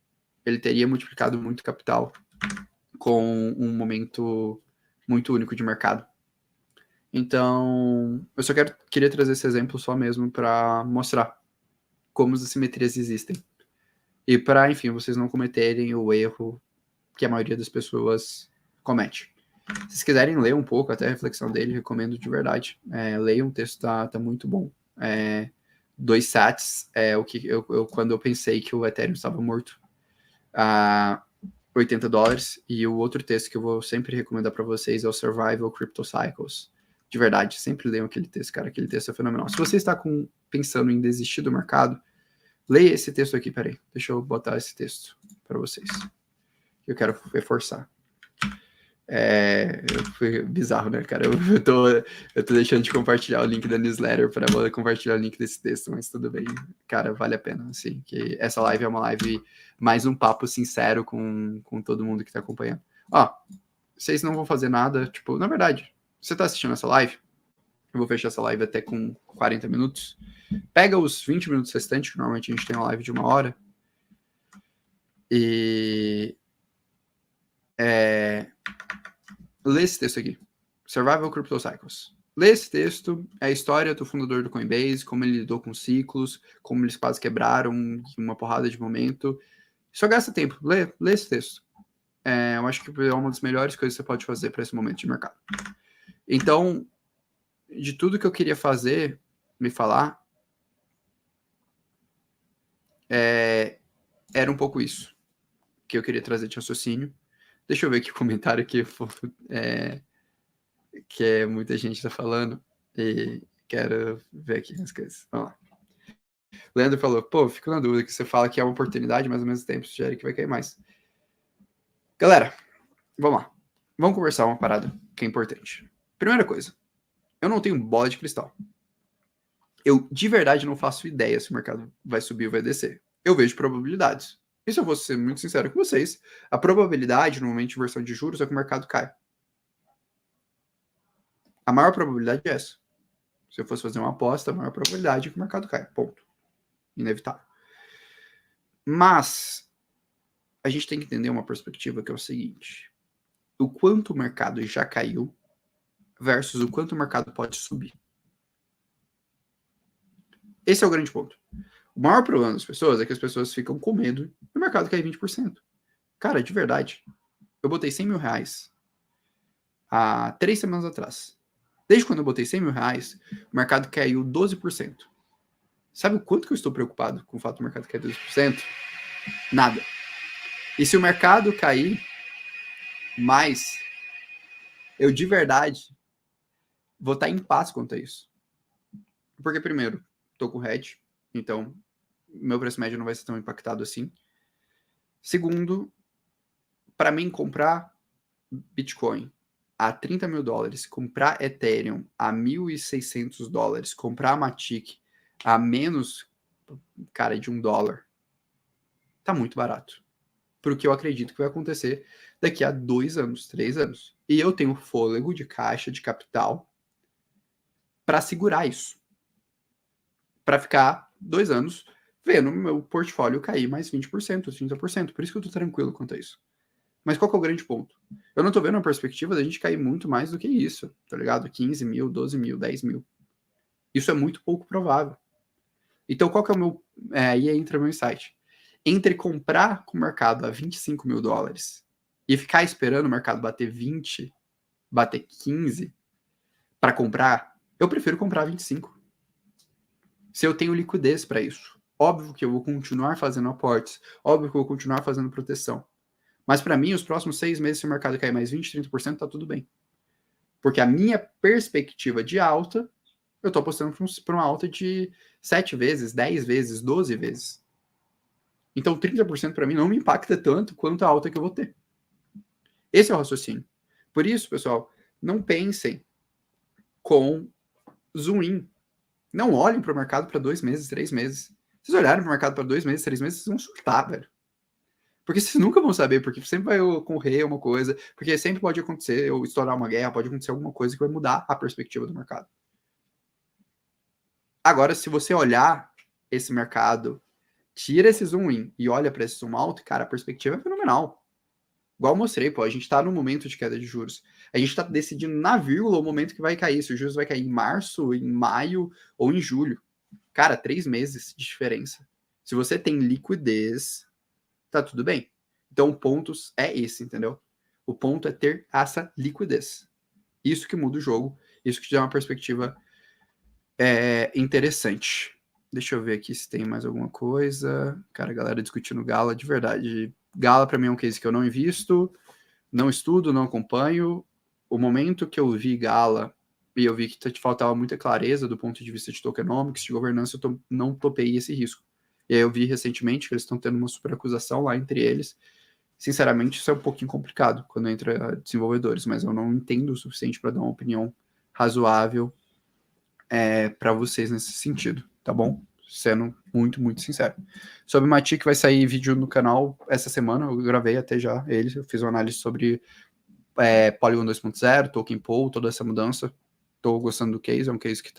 ele teria multiplicado muito capital com um momento muito único de mercado. Então, eu só queria trazer esse exemplo só mesmo para mostrar como as assimetrias existem. E para, enfim, vocês não cometerem o erro que a maioria das pessoas comete. Se vocês quiserem ler um pouco até a reflexão dele, recomendo de verdade. Leiam, o texto tá muito bom. 2 sats, o que quando eu pensei que o Ethereum estava morto a $80, e o outro texto que eu vou sempre recomendar para vocês é o Survival Crypto Cycles. De verdade, sempre leiam aquele texto, cara. Aquele texto é fenomenal. Se você está pensando em desistir do mercado, leia esse texto aqui, peraí. Deixa eu botar esse texto para vocês. Eu quero reforçar. Foi bizarro, né, cara? Eu tô deixando de compartilhar o link da newsletter para compartilhar o link desse texto, mas tudo bem. Cara, vale a pena, assim, que essa live é uma live mais um papo sincero com todo mundo que tá acompanhando. Ó, vocês não vão fazer nada, tipo, na verdade, você tá assistindo essa live, eu vou fechar essa live até com 40 minutos, pega os 20 minutos restantes, que normalmente a gente tem uma live de 1 hora, e lê esse texto aqui. Survival Crypto Cycles. Lê esse texto, é a história do fundador do Coinbase, como ele lidou com ciclos, como eles quase quebraram em uma porrada de momento. Só gasta tempo, lê esse texto. Eu acho que é uma das melhores coisas que você pode fazer para esse momento de mercado. Então, de tudo que eu queria me falar, era um pouco isso que eu queria trazer de raciocínio. Deixa eu ver aqui o comentário que muita gente está falando, e quero ver aqui as coisas. Vamos lá. Leandro falou, pô, fico na dúvida que você fala que é uma oportunidade, mas ao mesmo tempo sugere que vai cair mais. Galera, vamos lá. Vamos conversar uma parada que é importante. Primeira coisa, eu não tenho bola de cristal. Eu, de verdade, não faço ideia se o mercado vai subir ou vai descer. Eu vejo probabilidades. E se eu vou ser muito sincero com vocês, a probabilidade, no momento de inversão de juros, é que o mercado caia. A maior probabilidade é essa. Se eu fosse fazer uma aposta, a maior probabilidade é que o mercado caia. Ponto. Inevitável. Mas a gente tem que entender uma perspectiva que é o seguinte: o quanto o mercado já caiu versus o quanto o mercado pode subir. Esse é o grande ponto. O maior problema das pessoas é que as pessoas ficam com medo do mercado cair 20%. Cara, de verdade, eu botei 100 mil reais há 3 semanas atrás. Desde quando eu botei 100 mil reais, o mercado caiu 12%. Sabe o quanto que eu estou preocupado com o fato do mercado cair 12%? Nada. E se o mercado cair mais, eu de verdade vou estar em paz quanto a isso. Porque, primeiro, estou com hedge, então meu preço médio não vai ser tão impactado assim. Segundo, para mim comprar Bitcoin a 30 mil dólares, comprar Ethereum a 1.600 dólares, comprar Matic a menos, cara, de $1, tá muito barato. Para o que eu acredito que vai acontecer daqui a 2 anos, 3 anos. E eu tenho fôlego de caixa, de capital, para segurar isso. Para ficar 2 anos vendo meu portfólio cair mais 20%, 30%. Por isso que eu tô tranquilo quanto a isso. Mas qual que é o grande ponto? Eu não tô vendo uma perspectiva da gente cair muito mais do que isso, tá ligado? 15 mil, 12 mil, 10 mil. Isso é muito pouco provável. Então, qual que é o meu... aí entra meu insight. Entre comprar com o mercado a 25 mil dólares e ficar esperando o mercado bater 20, bater 15 para comprar, eu prefiro comprar 25. Se eu tenho liquidez para isso. Óbvio que eu vou continuar fazendo aportes, óbvio que eu vou continuar fazendo proteção. Mas para mim, os próximos 6 meses, se o mercado cair mais 20, 30%, tá tudo bem. Porque a minha perspectiva de alta, eu estou apostando para uma alta de 7 vezes, 10 vezes, 12 vezes. Então, 30% para mim não me impacta tanto quanto a alta que eu vou ter. Esse é o raciocínio. Por isso, pessoal, não pensem com zoom in. Não olhem para o mercado para 2 meses, 3 meses. Se vocês olharem para o mercado para 2 meses, 3 meses, vocês vão surtar, velho. Porque vocês nunca vão saber, porque sempre vai ocorrer uma coisa, porque sempre pode acontecer, ou estourar uma guerra, pode acontecer alguma coisa que vai mudar a perspectiva do mercado. Agora, se você olhar esse mercado, tira esse zoom in e olha para esse zoom out, cara, a perspectiva é fenomenal. Igual eu mostrei, pô, a gente tá no momento de queda de juros. A gente tá decidindo na vírgula o momento que vai cair, se o juros vai cair em março, em maio ou em julho. Cara, 3 meses de diferença. Se você tem liquidez, tá tudo bem. Então, o ponto é esse, entendeu? O ponto é ter essa liquidez. Isso que muda o jogo, isso que te dá uma perspectiva interessante. Deixa eu ver aqui se tem mais alguma coisa. Cara, a galera discutindo Gala, de verdade. Gala, para mim, é um case que eu não invisto, não estudo, não acompanho. O momento que eu vi Gala e eu vi que te faltava muita clareza do ponto de vista de tokenomics, de governança, eu não topei esse risco. E aí eu vi recentemente que eles estão tendo uma super acusação lá entre eles. Sinceramente, isso é um pouquinho complicado quando entra desenvolvedores, mas eu não entendo o suficiente para dar uma opinião razoável para vocês nesse sentido, tá bom? Sendo muito, muito sincero. Sobre Matic, vai sair vídeo no canal essa semana, eu gravei até já ele, eu fiz uma análise sobre Polygon 2.0, Token Pool, toda essa mudança. Tô gostando do case, é um case que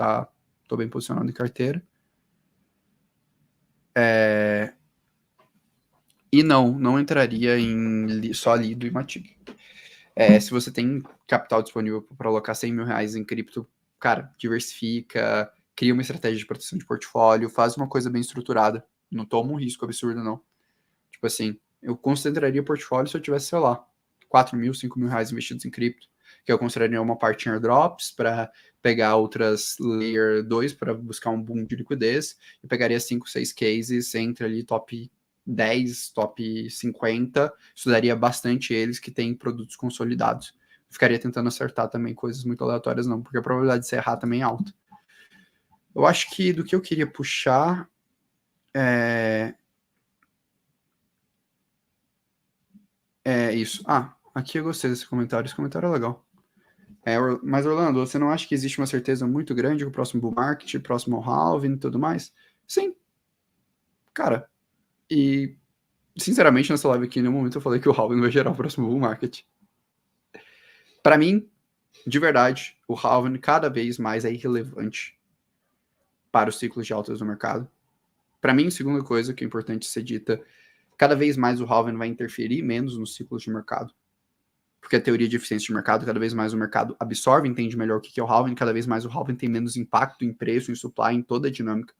tô bem posicionado em carteira. E não entraria em só Lido e Matic. Se você tem capital disponível para alocar 100 mil reais em cripto, cara, diversifica, cria uma estratégia de proteção de portfólio, faz uma coisa bem estruturada. Não toma um risco absurdo, não. Tipo assim, eu concentraria o portfólio se eu tivesse, sei lá, 4 mil, 5 mil reais investidos em cripto, que eu consideraria uma parte em airdrops para pegar outras layer 2 para buscar um boom de liquidez, e pegaria 5, 6 cases entre ali top 10, top 50, estudaria bastante eles que têm produtos consolidados. Ficaria tentando acertar também coisas muito aleatórias, não, porque a probabilidade de você errar também é alta. Eu acho que do que eu queria puxar É, é isso. Ah, aqui eu gostei desse comentário. Esse comentário é legal. Mas, Orlando, você não acha que existe uma certeza muito grande com o próximo bull market, próximo ao halving e tudo mais? Sim, cara. E, sinceramente, nessa live aqui, em nenhum momento eu falei que o halving vai gerar o próximo bull market. Para mim, de verdade, o halving cada vez mais é irrelevante para os ciclos de altas do mercado. Para mim, segunda coisa que é importante ser dita, cada vez mais o halving vai interferir menos nos ciclos de mercado. Porque a teoria de eficiência de mercado, cada vez mais o mercado absorve, entende melhor o que é o halving, cada vez mais o halving tem menos impacto em preço, em supply, em toda a dinâmica.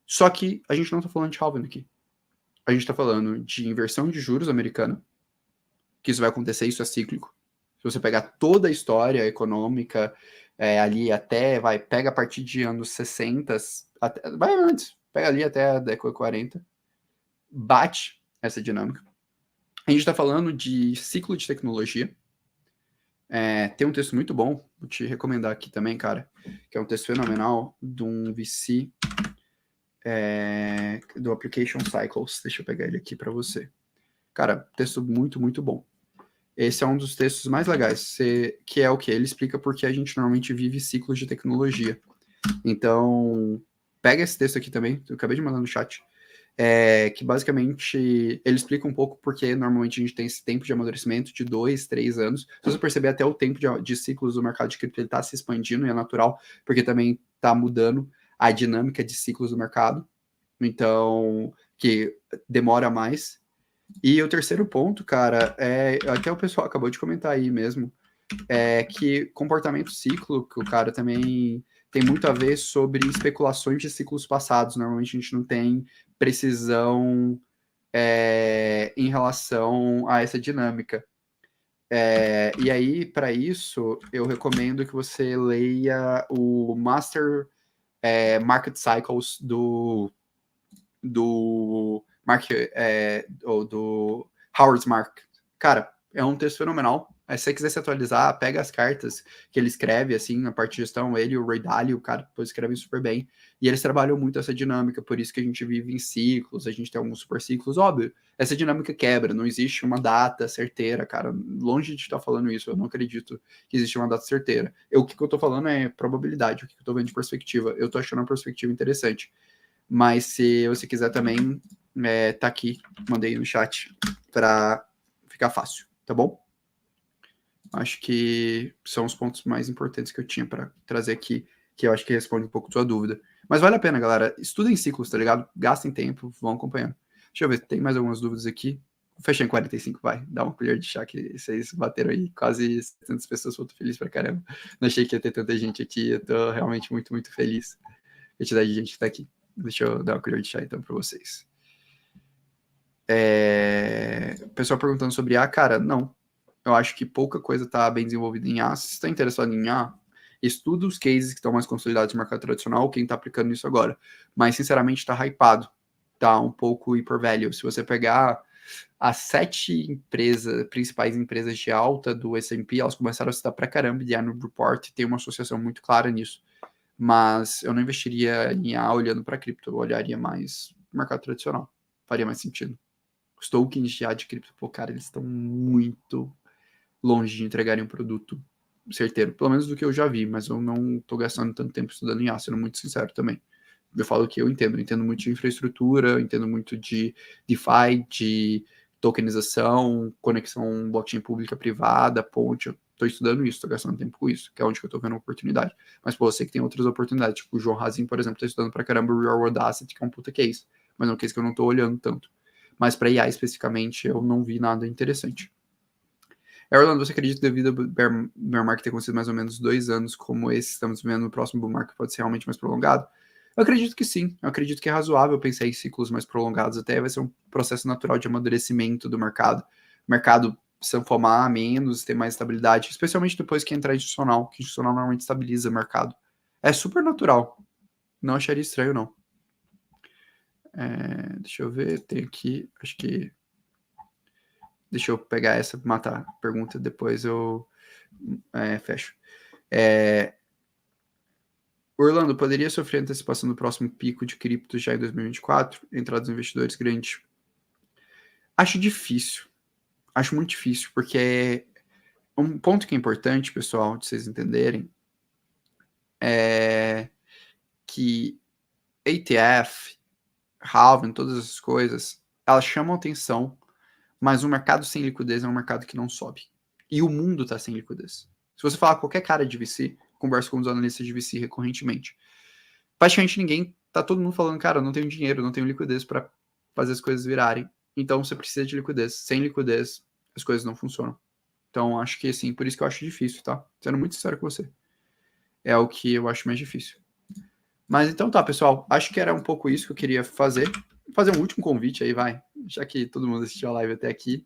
Só que a gente não está falando de halving aqui. A gente está falando de inversão de juros americana, que isso vai acontecer, isso é cíclico. Se você pegar toda a história econômica ali até, pega a partir de anos 60, vai antes, pega ali até a década de 40, bate essa dinâmica. A gente está falando de ciclo de tecnologia. Tem um texto muito bom, vou te recomendar aqui também, cara, que é um texto fenomenal de um VC do Application Cycles. Deixa eu pegar ele aqui para você. Cara, texto muito, muito bom. Esse é um dos textos mais legais, que é o que? Ele explica porque a gente normalmente vive ciclos de tecnologia. Então, pega esse texto aqui também, eu acabei de mandar no chat, que basicamente ele explica um pouco porque normalmente a gente tem esse tempo de amadurecimento de 2, 3 anos. Se você perceber, até o tempo de ciclos do mercado de cripto está se expandindo e é natural, porque também está mudando a dinâmica de ciclos do mercado. Então, que demora mais. E o terceiro ponto, cara, até o pessoal acabou de comentar aí mesmo, que comportamento cíclico, que o cara também tem muito a ver sobre especulações de ciclos passados. Normalmente a gente não tem precisão em relação a essa dinâmica. E aí, para isso, eu recomendo que você leia o Master Market Cycles do do Howard Mark. Cara, é um texto fenomenal. Se você quiser se atualizar, pega as cartas que ele escreve, assim, na parte de gestão, ele e o Ray Dalio, o cara, depois escrevem super bem. E eles trabalham muito essa dinâmica, por isso que a gente vive em ciclos, a gente tem alguns super ciclos, óbvio. Essa dinâmica quebra, não existe uma data certeira, cara. Longe de estar falando isso, eu não acredito que existe uma data certeira. O que eu tô falando é probabilidade, o que eu tô vendo de perspectiva. Eu tô achando uma perspectiva interessante. Mas se você quiser também, tá aqui, mandei no chat para ficar fácil, tá bom? Acho que são os pontos mais importantes que eu tinha para trazer aqui, que eu acho que responde um pouco a sua dúvida. Mas vale a pena, galera. Estudem ciclos, tá ligado? Gastem tempo, vão acompanhando. Deixa eu ver, tem mais algumas dúvidas aqui. Fechei em 45, vai. Dá uma colher de chá que vocês bateram aí. Quase 700 pessoas, eu tô feliz pra caramba. Não achei que ia ter tanta gente aqui. Eu tô realmente muito, muito feliz. A quantidade de gente que tá aqui. Deixa eu dar uma colher de chá então para vocês. O pessoal perguntando sobre A, cara, não. Eu acho que pouca coisa está bem desenvolvida em A. Se você está interessado em A, estuda os cases que estão mais consolidados no mercado tradicional, quem está aplicando isso agora. Mas, sinceramente, está hypado. Está um pouco hypervalue. Se você pegar as 7 principais empresas de alta do S&P, elas começaram a citar pra caramba de annual report, tem uma associação muito clara nisso. Mas eu não investiria em A olhando para cripto, eu olharia mais no mercado tradicional. Faria mais sentido. Os tokens de A de cripto, pô, cara, eles estão muito longe de entregarem um produto certeiro, pelo menos do que eu já vi, mas eu não estou gastando tanto tempo estudando em A, sendo muito sincero também. Eu falo que eu entendo muito de infraestrutura, eu entendo muito de DeFi, de tokenização, conexão blockchain pública privada, ponte. Eu estou estudando isso, estou gastando tempo com isso, que é onde que eu estou vendo uma oportunidade. Mas pô, eu sei que tem outras oportunidades, tipo o João Razin, por exemplo, está estudando pra caramba o Real World Asset, que é um puta case, mas é um case que eu não estou olhando tanto. Mas para IA especificamente, eu não vi nada interessante. Orlando, você acredita que devido ao bear market ter acontecido mais ou menos 2 anos como esse que estamos vendo no próximo bull market pode ser realmente mais prolongado? Eu acredito que sim, eu acredito que é razoável pensar em ciclos mais prolongados, até vai ser um processo natural de amadurecimento do mercado. O mercado sanfomar menos, ter mais estabilidade, especialmente depois que entrar institucional, que institucional normalmente estabiliza o mercado. É super natural, não acharia estranho não. Deixa eu ver, tem aqui, acho que... Deixa eu pegar essa, matar a pergunta, depois eu fecho. Orlando, poderia sofrer antecipação do próximo pico de cripto já em 2024? Entrada dos investidores grandes? Acho difícil. Acho muito difícil, porque um ponto que é importante, pessoal, de vocês entenderem, é que ETF, halving, todas essas coisas, elas chamam atenção, mas um mercado sem liquidez é um mercado que não sobe. E o mundo está sem liquidez. Se você falar com qualquer cara de VC, converso com os analistas de VC recorrentemente, praticamente ninguém, tá todo mundo falando, cara, eu não tenho dinheiro, não tenho liquidez para fazer as coisas virarem. Então você precisa de liquidez. Sem liquidez, as coisas não funcionam. Então acho que assim, por isso que eu acho difícil, tá? Sendo muito sincero com você. É o que eu acho mais difícil. Mas então tá, pessoal. Acho que era um pouco isso que eu queria fazer. Fazer um último convite aí, vai. Já que todo mundo assistiu a live até aqui.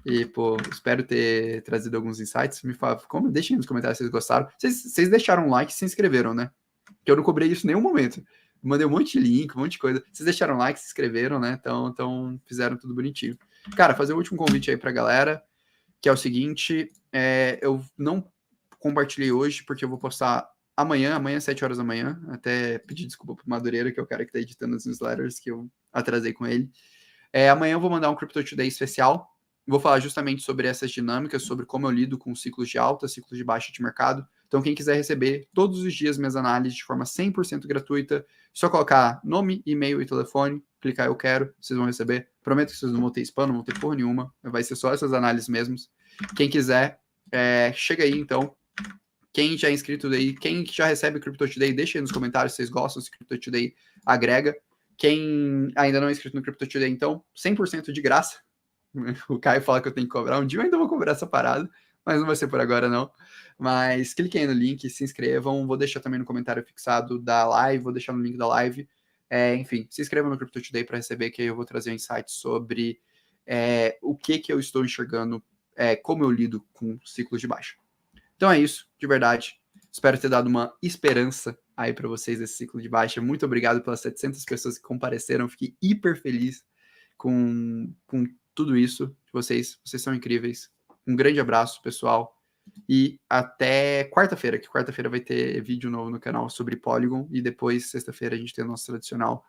E, pô, espero ter trazido alguns insights. Me fala, deixem nos comentários se vocês gostaram. Vocês deixaram um like e se inscreveram, né? Que eu não cobrei isso em nenhum momento. Mandei um monte de link, um monte de coisa. Vocês deixaram like, se inscreveram, né? Então fizeram tudo bonitinho. Cara, fazer o último convite aí pra galera, que é o seguinte, eu não compartilhei hoje, porque eu vou postar amanhã, 7 horas da manhã, até pedir desculpa pro Madureira, que é o cara que tá editando as newsletters, que eu atrasei com ele. Amanhã eu vou mandar um Crypto Today especial, vou falar justamente sobre essas dinâmicas, sobre como eu lido com ciclos de alta, ciclos de baixa de mercado. Então, quem quiser receber todos os dias minhas análises de forma 100% gratuita, só colocar nome, e-mail e telefone, clicar eu quero, vocês vão receber. Prometo que vocês não vão ter spam, não vão ter porra nenhuma, vai ser só essas análises mesmos. Quem quiser, chega aí então. Quem já é inscrito daí, quem já recebe o Crypto Today, deixa aí nos comentários se vocês gostam, se o Crypto Today agrega. Quem ainda não é inscrito no Crypto Today, então, 100% de graça. O Caio fala que eu tenho que cobrar. Um dia eu ainda vou cobrar essa parada, mas não vai ser por agora, não. Mas cliquem aí no link, se inscrevam. Vou deixar também no comentário fixado da live, vou deixar no link da live. Enfim, se inscrevam no Crypto Today para receber, que aí eu vou trazer um insight sobre o que eu estou enxergando, como eu lido com ciclos de baixa. Então é isso, de verdade. Espero ter dado uma esperança aí para vocês desse ciclo de baixa. Muito obrigado pelas 700 pessoas que compareceram. Fiquei hiper feliz com tudo isso. Vocês são incríveis. Um grande abraço, pessoal. E até quarta-feira, que quarta-feira vai ter vídeo novo no canal sobre Polygon. E depois, sexta-feira, a gente tem o nosso tradicional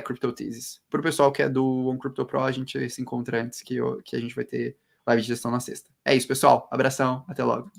Crypto Thesis. Para o pessoal que é do One Crypto Pro, a gente se encontra antes que a gente vai ter live de gestão na sexta. É isso, pessoal. Abração. Até logo.